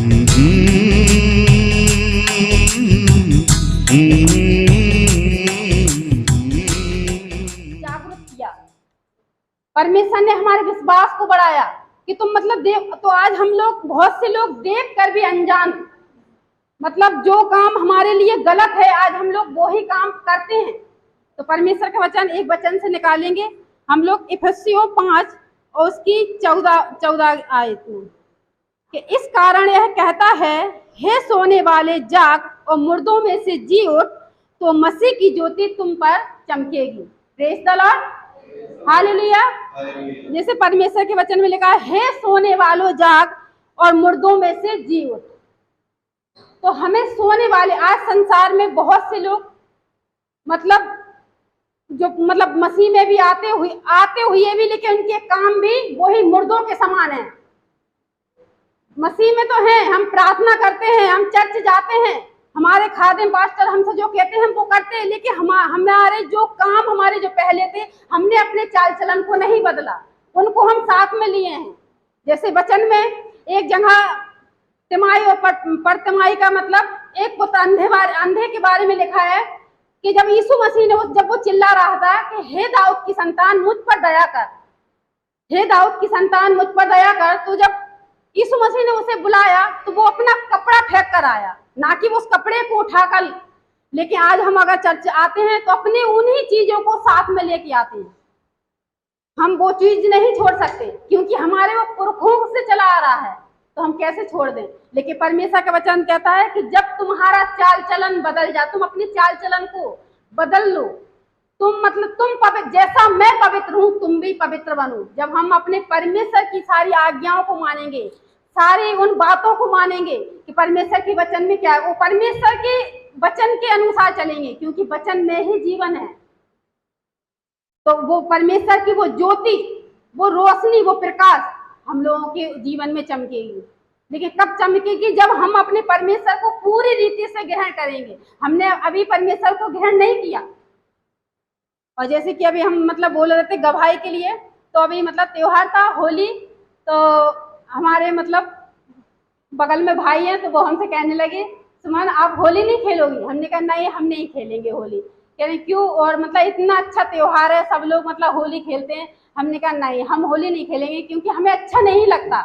जागरूक किया। परमेश्वर ने हमारे विश्वास को बढ़ाया कि तुम मतलब देख, तो आज हम लोग बहुत से लोग देख कर भी अनजान, मतलब जो काम हमारे लिए गलत है आज हम लोग वो ही काम करते हैं। तो परमेश्वर का वचन एक वचन से निकालेंगे हम लोग, इफिसियों 5 और उसकी 14 आयत में, कि इस कारण यह कहता है, हे सोने वाले जाग और मुर्दों में से जी उठ, तो मसीह की ज्योति तुम पर चमकेगी। Praise the Lord, hallelujah. जैसे परमेश्वर के वचन में लिखा है, हे सोने वालों जाग और मुर्दों में से जी उठ। तो हमें सोने वाले, आज संसार में बहुत से लोग मतलब जो मतलब मसीह में भी आते हुए भी, लेकिन उनके काम भी वही मुर्दों के समान है। मसीह में तो हैं, हम प्रार्थना करते हैं, हम चर्च जाते हैं, हमारे खादिम पास्टर हमसे जो कहते हैं हम वो करते हैं, लेकिन हमारे जो काम हमारे जो पहले थे, हमने अपने चाल चलन को नहीं बदला, उनको हम साथ में लिए हैं। जैसे वचन में एक जगह तिमाई और परतिमाई का मतलब एक पुत्र अंधे के बारे में लिखा है कि जब यीशु मसीह ने जब वो चिल्ला रहा था कि हे दाऊद की संतान मुझ पर दया कर, हे दाऊद की संतान मुझ पर दया कर, तो जब यीशु मसीह ने उसे बुलाया तो वो अपना कपड़ा फेंक कर आया, ना कि वो उस कपड़े को उठाकर। लेकिन आज हम अगर चर्च आते हैं तो अपने उन्हीं चीजों को साथ में लेके आते हैं, हम वो चीज नहीं छोड़ सकते क्योंकि हमारे वो पुरखों से चला आ रहा है, तो हम कैसे छोड़ दें। लेकिन परमेश्वर का वचन कहता है कि जब तुम्हारा चाल चलन बदल जाए, तुम अपनी चाल चलन को बदल लो, तुम पवित्र, जैसा मैं पवित्र हूं तुम भी पवित्र बनो। जब हम अपने परमेश्वर की सारी आज्ञाओं को मानेंगे, सारी उन बातों को मानेंगे कि परमेश्वर के वचन में क्या है, वो परमेश्वर के वचन के अनुसार चलेंगे, क्योंकि वचन में ही जीवन है। तो वो परमेश्वर की वो ज्योति, वो रोशनी, वो प्रकाश हम लोगों के जीवन में चमकेगी। लेकिन कब चमकेगी? जब हम अपने परमेश्वर को पूरी रीति से ग्रहण करेंगे। हमने अभी परमेश्वर को ग्रहण नहीं किया। और जैसे कि अभी हम मतलब बोल रहे थे गवाही के लिए, तो अभी मतलब त्योहार था होली, तो हमारे मतलब बगल में भाई हैं, तो वो हमसे कहने लगे सुमन आप होली नहीं खेलोगी? हमने कहा नहीं, हम नहीं खेलेंगे होली। कह रहे क्यों? और मतलब इतना अच्छा त्योहार है, सब लोग मतलब होली खेलते हैं। हमने कहा नहीं, हम होली नहीं खेलेंगे क्योंकि हमें अच्छा नहीं लगता,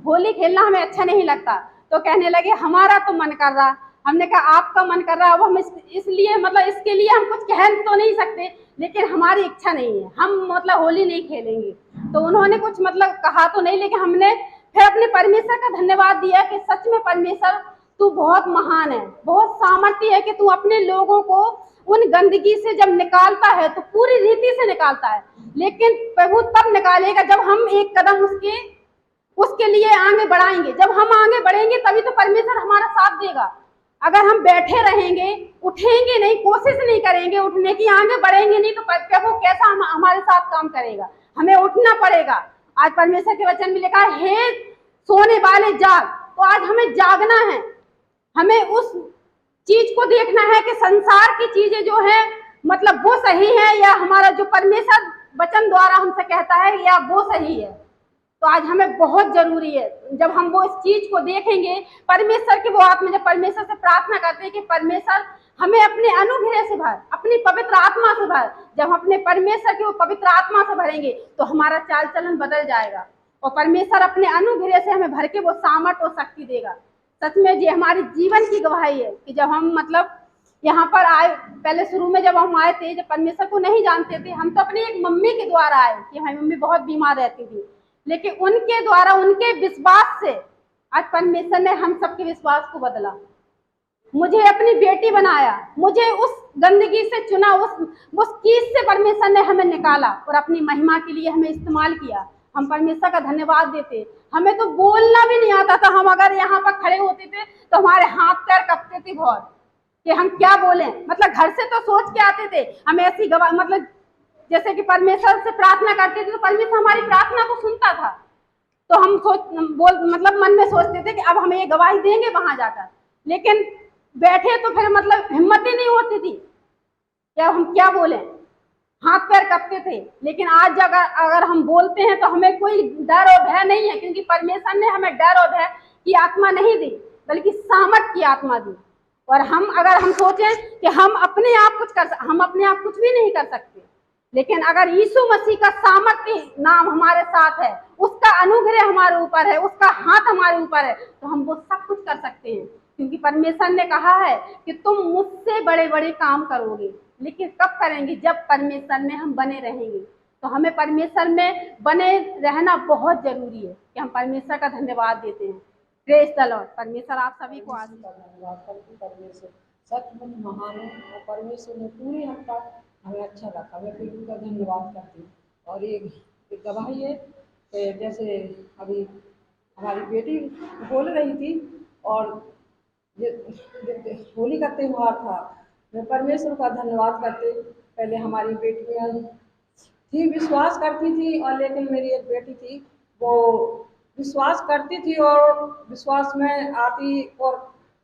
होली खेलना हमें अच्छा नहीं लगता। तो कहने लगे हमारा तो मन कर रहा। हमने कहा आपका मन कर रहा है, वो हम इसलिए मतलब इसके लिए हम कुछ कह तो नहीं सकते, लेकिन हमारी इच्छा नहीं है, हम मतलब होली नहीं खेलेंगे। तो उन्होंने कुछ मतलब कहा तो नहीं, लेकिन हमने फिर अपने परमेश्वर का धन्यवाद दिया कि सच में परमेश्वर तू बहुत महान है, बहुत सामर्थ्य है कि तू अपने लोगों को उन गंदगी से जब निकालता है तो पूरी रीति से निकालता है। लेकिन प्रभु तब निकालेगा जब हम एक कदम उसके लिए आगे बढ़ाएंगे। जब हम आगे बढ़ेंगे तभी तो परमेश्वर हमारा साथ देगा। अगर हम बैठे रहेंगे, उठेंगे नहीं, कोशिश नहीं करेंगे उठने की, आगे बढ़ेंगे नहीं, तो प्रभु कैसा हमारे साथ काम करेगा? हमें उठना पड़ेगा। आज परमेश्वर के वचन में लिखा है हे सोने वाले जाग। तो आज हमें जागना है, हमें उस चीज को देखना है कि संसार की चीजें जो है मतलब वो सही है या हमारा जो परमेश्वर वचन द्वारा हमसे कहता है या वो सही है। तो आज हमें बहुत जरूरी है, जब हम वो इस चीज को देखेंगे, परमेश्वर की वो आत्मा, जब परमेश्वर से प्रार्थना करते हैं कि परमेश्वर हमें अपने अनुग्रह से भर, अपनी पवित्र आत्मा से भर। जब हम अपने परमेश्वर की वो पवित्र आत्मा से भरेंगे तो हमारा चाल चलन बदल जाएगा और परमेश्वर अपने अनुग्रह से हमें भर के वो सामर्थ और शक्ति देगा। सच में ये हमारे जीवन की गवाही है कि जब हम मतलब यहाँ पर आए, पहले शुरू में जब हम आए थे, जब परमेश्वर को नहीं जानते थे, हम तो अपनी एक मम्मी के द्वारा आए कि हमारी मम्मी बहुत बीमार रहती थी, लेकिन उनके द्वारा, उनके विश्वास से आज परमेश्वर ने हम सबके विश्वास को बदला। मुझे अपनी बेटी बनाया, मुझे उस गंदगी से चुना, उस कीस से परमेश्वर ने हमें निकाला और अपनी महिमा के लिए हमें इस्तेमाल किया। हम परमेश्वर का धन्यवाद देते। हमें तो बोलना भी नहीं आता था, हम अगर यहाँ पर खड़े होते थे तो हमारे हाथ पैर कपते थे बहुत कि हम क्या बोलें। मतलब घर से तो सोच के आते थे, हम ऐसी गवाह मतलब जैसे कि परमेश्वर से प्रार्थना करते थे तो परमेश्वर हमारी प्रार्थना को सुनता था। तो हम मतलब मन में सोचते थे कि अब हम ये गवाही देंगे वहां जाकर, लेकिन बैठे तो फिर मतलब हिम्मत ही नहीं होती थी क्या हम क्या बोलें, हाथ पैर कपते थे। लेकिन आज अगर हम बोलते हैं तो हमें कोई डर और भय नहीं है, क्योंकि परमेश्वर ने हमें डर और भय की आत्मा नहीं दी, बल्कि सामर्थ की आत्मा दी। और अगर हम सोचें कि हम अपने आप कुछ भी नहीं कर सकते, लेकिन अगर यीशु मसीह का सामर्थ्य नाम हमारे साथ है, उसका अनुग्रह हमारे ऊपर है, उसका हाथ हमारे ऊपर है, तो हम वो सब कुछ कर सकते हैं। क्योंकि परमेश्वर ने कहा है कि तुम मुझसे बड़े बड़े काम करोगे। लेकिन कब करेंगे? जब परमेश्वर में हम बने रहेंगे। तो हमें परमेश्वर में बने रहना बहुत जरूरी है कि हम परमेश्वर का धन्यवाद देते हैं। Praise the Lord. परमेश्वर आप सभी को आशीष दे। धन्यवाद करती। परमेश्वर सचमुच महान है और परमेश्वर ने पूरी हफ्ता हमें अच्छा रखा। मैं प्रभु का धन्यवाद करती हूँ। और एक गवाही है कि जैसे अभी हमारी बेटी बोल रही थी और होली का त्यौहार था, मैं परमेश्वर का धन्यवाद करते। पहले हमारी बेटियाँ थी, विश्वास करती थी, और लेकिन मेरी एक बेटी थी, वो विश्वास करती थी और विश्वास में आती और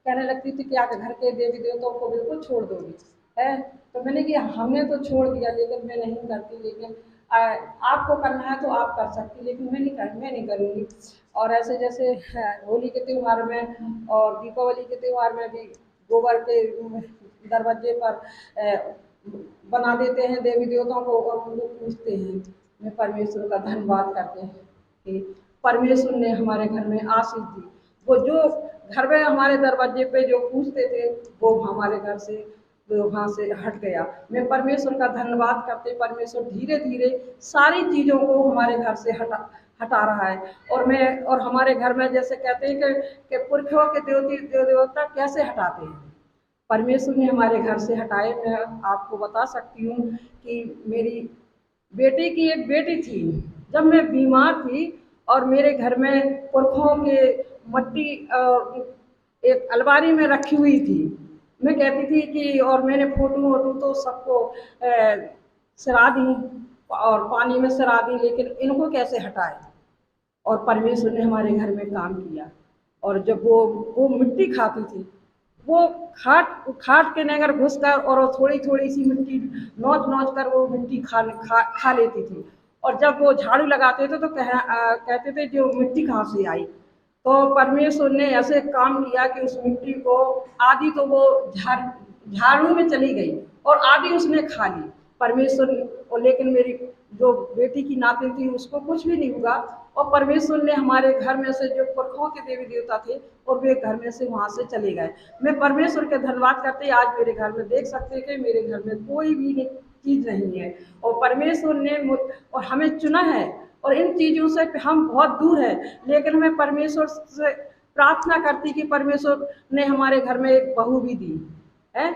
कहने लगती थी कि आके घर के देवी देवताओं को बिल्कुल छोड़ दोगी है। तो मैंने कि हमने तो छोड़ दिया, लेकिन मैं नहीं करती, लेकिन आपको करना है तो आप कर सकती, लेकिन मैं नहीं करूँगी। और ऐसे जैसे होली के त्यौहार में और दीपावली के त्यौहार में भी गोबर के दरवाजे पर बना देते हैं देवी देवताओं को और उनको पूजते हैं। मैं परमेश्वर का धन्यवाद करते हैं कि परमेश्वर ने हमारे घर में आशीष दी। वो जो घर में हमारे दरवाजे पे जो पूछते थे, वो हमारे घर से वहाँ से हट गया। मैं परमेश्वर का धन्यवाद करते। परमेश्वर धीरे धीरे सारी चीज़ों को हमारे घर से हटा रहा है। और हमारे घर में जैसे कहते हैं कि पुरखों के देवता कैसे हटाते हैं, परमेश्वर ने हमारे घर से हटाए। मैं आपको बता सकती हूँ कि मेरी बेटी की एक बेटी थी, जब मैं बीमार थी और मेरे घर में पुरखों के मट्टी एक अलमारी में रखी हुई थी। मैं कहती थी कि और मैंने फोटो तो सबको सरा दी और पानी में सरा दी, लेकिन इनको कैसे हटाए। और परमेश्वर ने हमारे घर में काम किया। और जब वो मिट्टी खाती थी, वो खाट के नगर घुस कर और थोड़ी थोड़ी सी मिट्टी नोच कर वो मिट्टी खा लेती थी। और जब वो झाड़ू लगाते थे तो कहते थे जो मिट्टी कहाँ से आई। तो परमेश्वर ने ऐसे काम किया कि उस मिट्टी को आधी तो वो झाड़ू में चली गई और आधी उसने खा ली परमेश्वर। और लेकिन मेरी जो बेटी की नातिन थी उसको कुछ भी नहीं हुआ। और परमेश्वर ने हमारे घर में से जो पुरखों के देवी देवता थे और वे घर में से वहाँ से चले गए। मैं परमेश्वर के धन्यवाद करते। आज मेरे घर में देख सकते हैं कि मेरे घर में कोई भी चीज़ नहीं है और परमेश्वर ने और हमें चुना है। और इन चीज़ों से हम बहुत दूर हैं, लेकिन मैं परमेश्वर से प्रार्थना करती कि परमेश्वर ने हमारे घर में एक बहू भी दी है।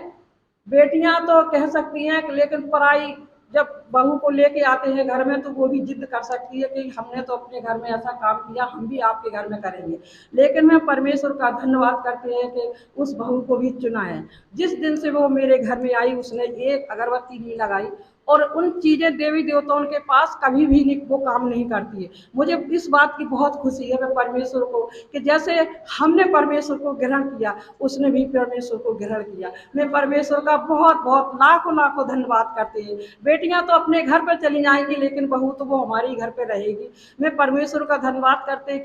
बेटियां तो कह सकती हैं, लेकिन पराई जब बहू को लेके आते हैं घर में तो वो भी जिद कर सकती है कि हमने तो अपने घर में ऐसा काम किया, हम भी आपके घर में करेंगे। लेकिन मैं परमेश्वर का धन्यवाद करते हैं कि उस बहू को भी चुना है। जिस दिन से वो मेरे घर में आई उसने एक अगरबत्ती नहीं लगाई और उन चीज़ें देवी देवताओं के पास कभी भी वो काम नहीं करती है। मुझे इस बात की बहुत खुशी है मैं परमेश्वर को कि जैसे हमने परमेश्वर को ग्रहण किया उसने भी परमेश्वर को ग्रहण किया। मैं परमेश्वर का बहुत बहुत लाखों लाखों धन्यवाद करते हैं। बेटियां तो अपने घर पर चली जाएंगी, लेकिन बहू तो वो हमारी घर पर रहेगी। मैं परमेश्वर का धन्यवाद करते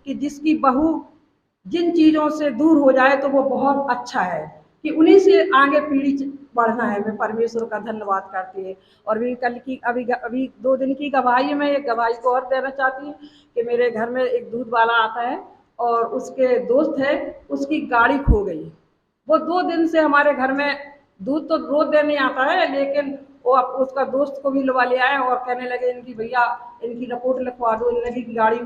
कि जिसकी बहू जिन चीज़ों से दूर हो जाए तो वो बहुत अच्छा है कि उन्हीं से आगे पीढ़ी बढ़ना है। मैं परमेश्वर का धन्यवाद करती है। और भी कल की अभी 2 दिन की गवाही में एक गवाही को और देना चाहती हूँ कि मेरे घर में एक दूध वाला आता है और उसके दोस्त है, उसकी गाड़ी खो गई। वो 2 दिन से हमारे घर में दूध तो रोज देने आता है, लेकिन वो उसका दोस्त को भी लवा ले आए और कहने लगे इनकी भैया इनकी रिपोर्ट लिखवा दो, इनकी गाड़ी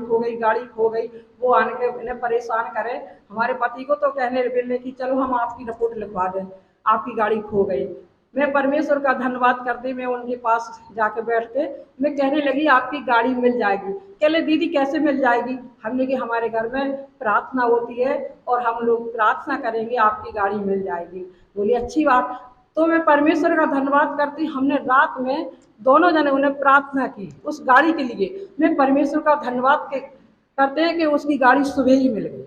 खो गई। वो आने के इन्हें परेशान करे। हमारे पति को तो कहने लगे कि चलो हम आपकी रिपोर्ट लिखवा दें, आपकी गाड़ी खो गई। मैं परमेश्वर का धन्यवाद करते मैं उनके पास जाके बैठ के मैं कहने लगी आपकी गाड़ी मिल जाएगी। कहले दीदी कैसे मिल जाएगी। हमने कि हमारे घर में प्रार्थना होती है और हम लोग प्रार्थना करेंगे आपकी गाड़ी मिल जाएगी। बोली अच्छी बात। तो मैं परमेश्वर का धन्यवाद करती। हमने रात में दोनों जने उन्हें प्रार्थना की उस गाड़ी के लिए। मैं परमेश्वर का धन्यवाद करते हैं कि उसकी गाड़ी सुबह ही मिल गई।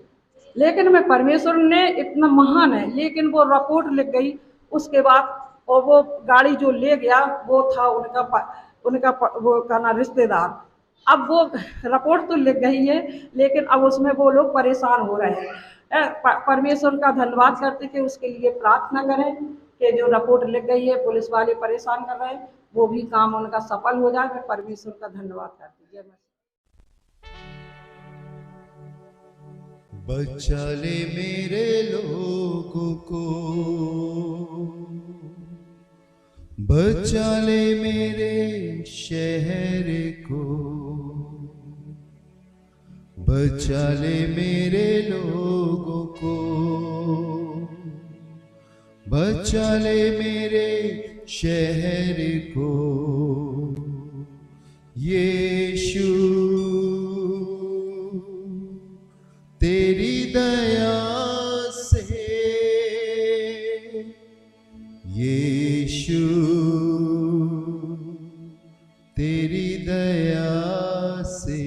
लेकिन मैं परमेश्वर ने इतना महान है, लेकिन वो रिपोर्ट लिख गई उसके बाद। और वो गाड़ी जो ले गया वो था उनका वो कहना रिश्तेदार। अब वो रिपोर्ट तो लिख गई है, लेकिन अब उसमें वो लोग परेशान हो रहे हैं। परमेश्वर का धन्यवाद करते कि उसके लिए प्रार्थना करें कि जो रिपोर्ट लिख गई है, पुलिस वाले परेशान कर रहे हैं, वो भी काम उनका सफल हो जाए। मैं परमेश्वर का धन्यवाद करती हूँ। बचा ले मेरे लोगों को, बचा ले मेरे शहर को, बचा ले मेरे लोगों को, बचा ले मेरे शहर को। यीशु तेरी दया से, यीशु तेरी दया से।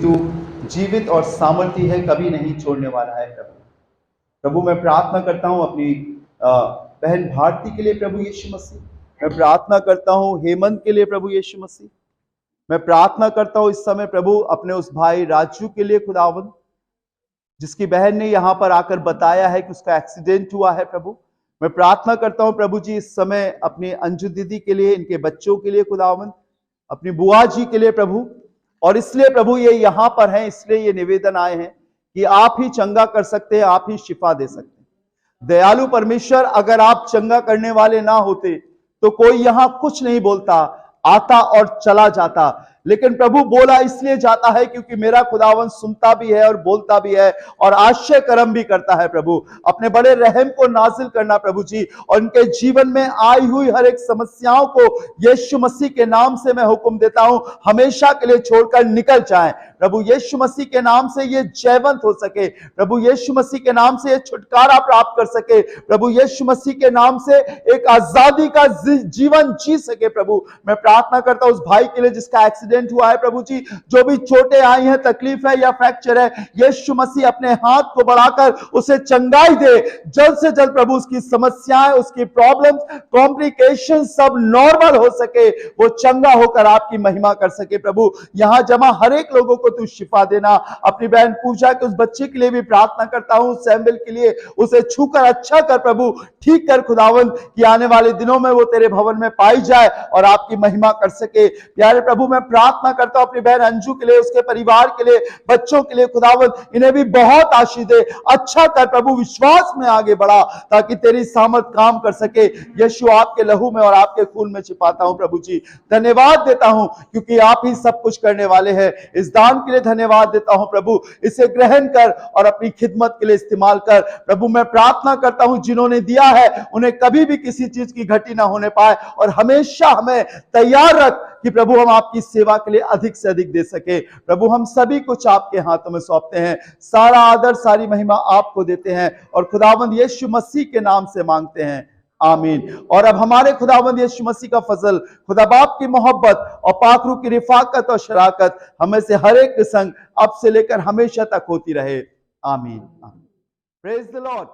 तू जीवित और सामर्थी है, कभी नहीं छोड़ने वाला है प्रभु। प्रभु मैं प्रार्थना करता हूँ अपनी बहन भारती के लिए प्रभु यीशु मसीह। मैं प्रार्थना करता हूँ हेमंत के लिए प्रभु यीशु मसीह। मैं प्रार्थना करता हूँ इस समय प्रभु अपने उस भाई राजू के लिए खुदावंद, जिसकी बहन ने यहाँ पर आकर बताया है कि उसका एक्सीडेंट हुआ है प्रभु। मैं प्रार्थना करता हूँ प्रभु जी इस समय अपनी अंजू दीदी के लिए, इनके बच्चों के लिए खुदावंद, अपनी बुआ जी के लिए प्रभु। और इसलिए प्रभु ये यहाँ पर हैं, इसलिए ये निवेदन आए हैं कि आप ही चंगा कर सकते हैं, आप ही शिफा दे सकते हैं। दयालु परमेश्वर, अगर आप चंगा करने वाले ना होते तो कोई यहां कुछ नहीं बोलता, आता और चला जाता। लेकिन प्रभु बोला इसलिए जाता है क्योंकि मेरा खुदावन सुनता भी है और बोलता भी है और आश्चर्य कर्म भी करता है। प्रभु अपने बड़े रहम को नाजिल करना प्रभु जी, और उनके जीवन में आई हुई हर एक समस्याओं को यीशु मसीह के नाम से मैं हुक्म देता हूं, हमेशा के लिए छोड़कर निकल जाएं। प्रभु यीशु मसीह के नाम से ये जयवंत हो सके, प्रभु यीशु मसीह के नाम से ये छुटकारा प्राप्त कर सके, प्रभु यीशु मसीह के नाम से एक आजादी का जीवन जी सके। प्रभु मैं प्रार्थना करता हूं उस भाई के लिए जिसका एक्सीडेंट हुआ है प्रभु जी, जो भी चोटें आई हैं, तकलीफ है या फ्रैक्चर है, यीशु मसीह अपने हाथ को बढ़ाकर उसे चंगाई दे जल्द से जल्द। प्रभु उसकी समस्याएं, उसकी प्रॉब्लम्स, कॉम्प्लिकेशन सब नॉर्मल हो सके, वो चंगा होकर आपकी महिमा कर सके। प्रभु यहां जमा हर एक लोगों को तू शिफा देना। अपनी बहन पूजा के उस बच्चे के लिए भी प्रार्थना करता हूं, सैमुअल के लिए, उसे छूकर अच्छा कर प्रभु, ठीक कर खुदावंद, कि आने वाले दिनों में वो तेरे भवन में पाई जाए और आपकी महिमा कर सके। प्यारे प्रभु मैं प्रार्थना करता हूं अपनी बहन अंजू के लिए, उसके परिवार के लिए, बच्चों के लिए खुदावंद, इन्हें भी बहुत आशीष दे, अच्छा कर प्रभु, विश्वास में आगे बढ़ा ताकि तेरी सामर्थ काम कर सके। यीशु आपके लहू में और आपके खून में छिपाता हूं प्रभु जी, धन्यवाद देता हूं क्योंकि आप ही सब कुछ करने वाले हैं। इस दान के लिए धन्यवाद देता हूं प्रभु, इसे ग्रहण कर और अपनी खिदमत के लिए इस्तेमाल कर। प्रभु मैं प्रार्थना करता हूं जिन्होंने दिया है उन्हें कभी भी किसी चीज की घटी ना होने पाए, और हमेशा हमें तैयार रख कि प्रभु हम आपकी सेवा के लिए अधिक से अधिक दे सके। प्रभु हम सभी कुछ आपके हाथों में सौंपते हैं, सारा आदर सारी महिमा आपको देते हैं और खुदावंद यीशु मसीह के नाम से मांगते हैं, आमीन। और अब हमारे खुदावंद यीशु मसीह का फजल, खुदा बाप की मोहब्बत और पाक रूह की रिफाकत और शराकत हमें से हर एक के संग अब से लेकर हमेशा तक होती रहे, आमीन। Praise the Lord.